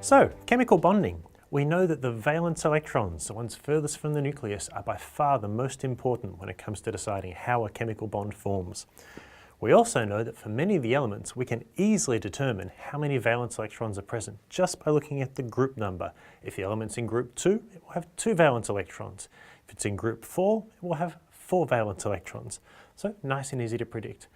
So, chemical bonding. We know that the valence electrons, the ones furthest from the nucleus, are by far the most important when it comes to deciding how a chemical bond forms. We also know that for many of the elements, we can easily determine how many valence electrons are present just by looking at the group number. If the element's in group 2, it will have 2 valence electrons. If it's in group 4, it will have 4 valence electrons. So nice and easy to predict.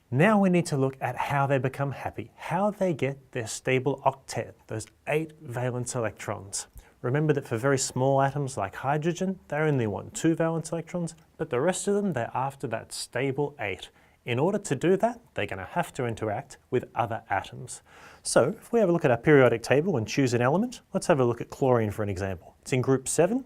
Now we need to look at how they become happy, how they get their stable octet, those 8 valence electrons. Remember that for very small atoms like hydrogen, they only want 2 valence electrons, but the rest of them, they're after that stable 8. In order to do that, they're going to have to interact with other atoms. So if we have a look at our periodic table and choose an element, let's have a look at chlorine for an example. It's in group 7.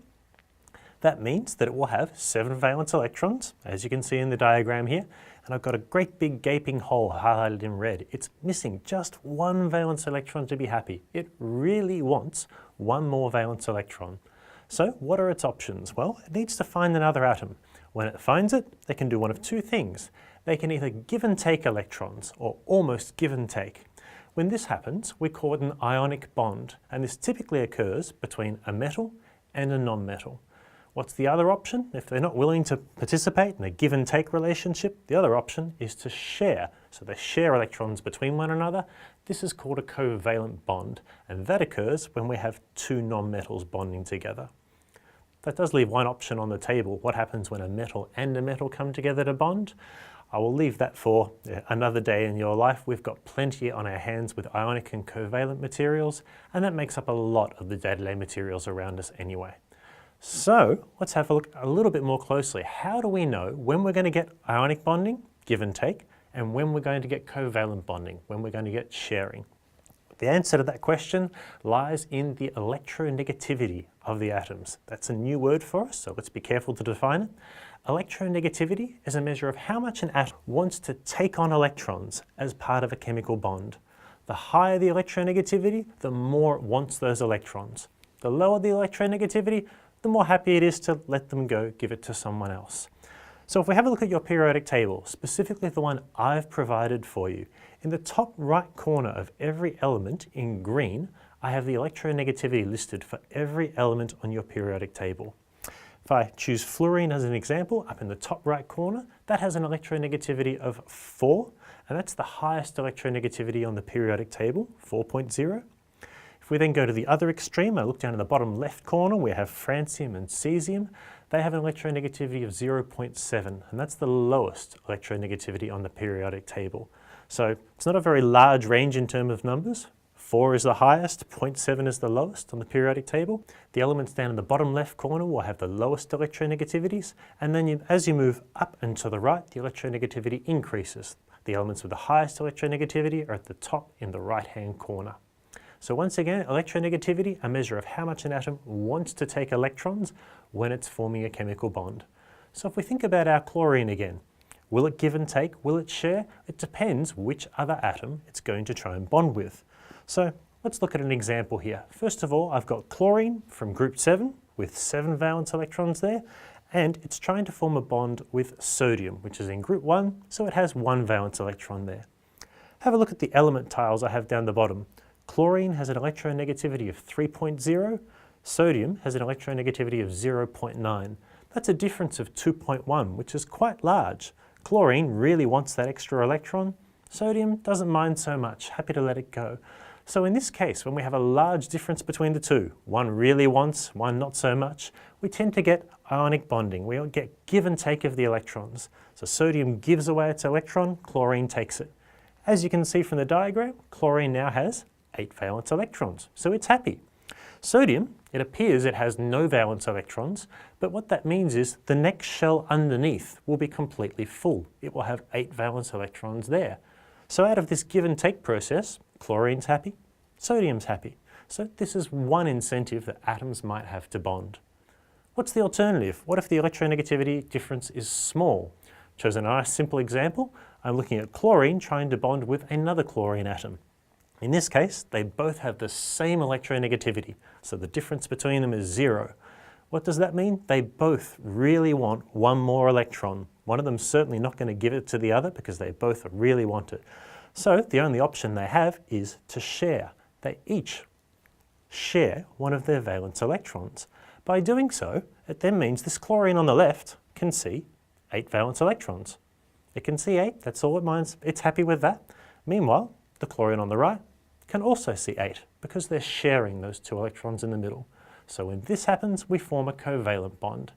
That means that it will have 7 valence electrons, as you can see in the diagram here, and I've got a great big gaping hole highlighted in red. It's missing just 1 valence electron to be happy. It really wants 1 more valence electron. So what are its options? Well, it needs to find another atom. When it finds it, they can do one of 2 things. They can either give and take electrons, or almost give and take. When this happens, we call it an ionic bond, and this typically occurs between a metal and a non-metal. What's the other option? If they're not willing to participate in a give and take relationship, the other option is to share. So they share electrons between one another. This is called a covalent bond, and that occurs when we have 2 non-metals bonding together. That does leave one option on the table. What happens when a metal and a metal come together to bond? I will leave that for another day in your life. We've got plenty on our hands with ionic and covalent materials, and that makes up a lot of the day-to-day materials around us anyway. So let's have a look a little bit more closely. How do we know when we're going to get ionic bonding, give and take, and when we're going to get covalent bonding, when we're going to get sharing? The answer to that question lies in the electronegativity of the atoms. That's a new word for us, so let's be careful to define it. Electronegativity is a measure of how much an atom wants to take on electrons as part of a chemical bond. The higher the electronegativity, the more it wants those electrons. The lower the electronegativity, the more happy it is to let them go, give it to someone else. So if we have a look at your periodic table, specifically the one I've provided for you, in the top right corner of every element in green, I have the electronegativity listed for every element on your periodic table. If I choose fluorine as an example, up in the top right corner, that has an electronegativity of 4, and that's the highest electronegativity on the periodic table, 4.0. If we then go to the other extreme, I look down in the bottom left corner, we have francium and cesium. They have an electronegativity of 0.7, and that's the lowest electronegativity on the periodic table. So it's not a very large range in terms of numbers. 4 is the highest, 0.7 is the lowest on the periodic table. The elements down in the bottom left corner will have the lowest electronegativities, and then as you move up and to the right, the electronegativity increases. The elements with the highest electronegativity are at the top in the right-hand corner. So once again, electronegativity, a measure of how much an atom wants to take electrons when it's forming a chemical bond. So if we think about our chlorine again, will it give and take? Will it share? It depends which other atom it's going to try and bond with. So let's look at an example here. First of all, I've got chlorine from group 7 with 7 valence electrons there, and it's trying to form a bond with sodium, which is in group 1, so it has 1 valence electron there. Have a look at the element tiles I have down the bottom. Chlorine has an electronegativity of 3.0, sodium has an electronegativity of 0.9. That's a difference of 2.1, which is quite large. Chlorine really wants that extra electron. Sodium doesn't mind so much, happy to let it go. So in this case, when we have a large difference between the two, one really wants, one not so much, we tend to get ionic bonding. We get give and take of the electrons. So sodium gives away its electron, chlorine takes it. As you can see from the diagram, chlorine now has 8 valence electrons, so it's happy. Sodium, it appears it has no valence electrons, but what that means is the next shell underneath will be completely full. It will have 8 valence electrons there. So out of this give and take process, chlorine's happy, sodium's happy. So this is one incentive that atoms might have to bond. What's the alternative? What if the electronegativity difference is small? Chosen a nice simple example. I'm looking at chlorine trying to bond with another chlorine atom. In this case, they both have the same electronegativity, so the difference between them is 0. What does that mean? They both really want one more electron. One of them's certainly not going to give it to the other because they both really want it. So the only option they have is to share. They each share one of their valence electrons. By doing so, it then means this chlorine on the left can see 8 valence electrons. It can see 8, that's all it minds, it's happy with that. Meanwhile, the chlorine on the right can also see 8 because they're sharing those 2 electrons in the middle. So when this happens, we form a covalent bond.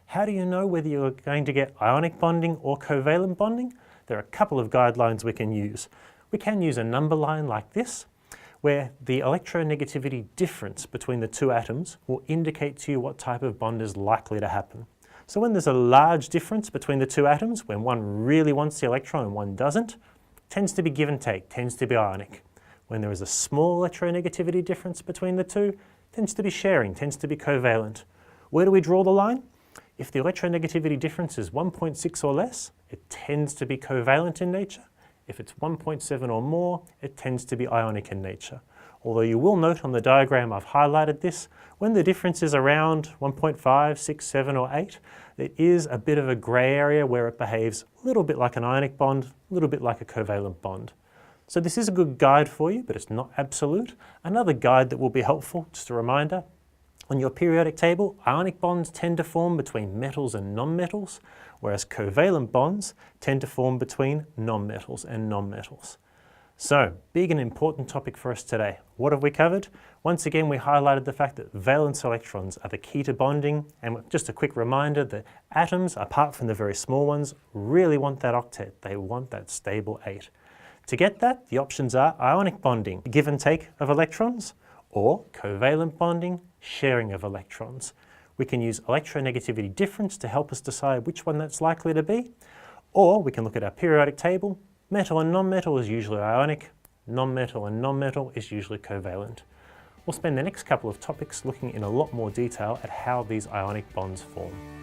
How do you know whether you're going to get ionic bonding or covalent bonding? There are a couple of guidelines we can use. We can use a number line like this, where the electronegativity difference between the 2 atoms will indicate to you what type of bond is likely to happen. So when there's a large difference between the 2 atoms, when one really wants the electron and one doesn't, tends to be give and take, tends to be ionic. When there is a small electronegativity difference between the 2, tends to be sharing, tends to be covalent. Where do we draw the line? If the electronegativity difference is 1.6 or less, it tends to be covalent in nature. If it's 1.7 or more, it tends to be ionic in nature. Although you will note on the diagram I've highlighted this, when the difference is around 1.5, 6, 7 or 8, it is a bit of a grey area where it behaves a little bit like an ionic bond, a little bit like a covalent bond. So this is a good guide for you, but it's not absolute. Another guide that will be helpful, just a reminder, on your periodic table, ionic bonds tend to form between metals and nonmetals, whereas covalent bonds tend to form between nonmetals and nonmetals. So, big and important topic for us today. What have we covered? Once again, we highlighted the fact that valence electrons are the key to bonding, and just a quick reminder that atoms, apart from the very small ones, really want that octet. They want that stable 8. To get that, the options are ionic bonding, give and take of electrons, or covalent bonding, sharing of electrons. We can use electronegativity difference to help us decide which one that's likely to be, or we can look at our periodic table. Metal and non-metal is usually ionic, non-metal and non-metal is usually covalent. We'll spend the next couple of topics looking in a lot more detail at how these ionic bonds form.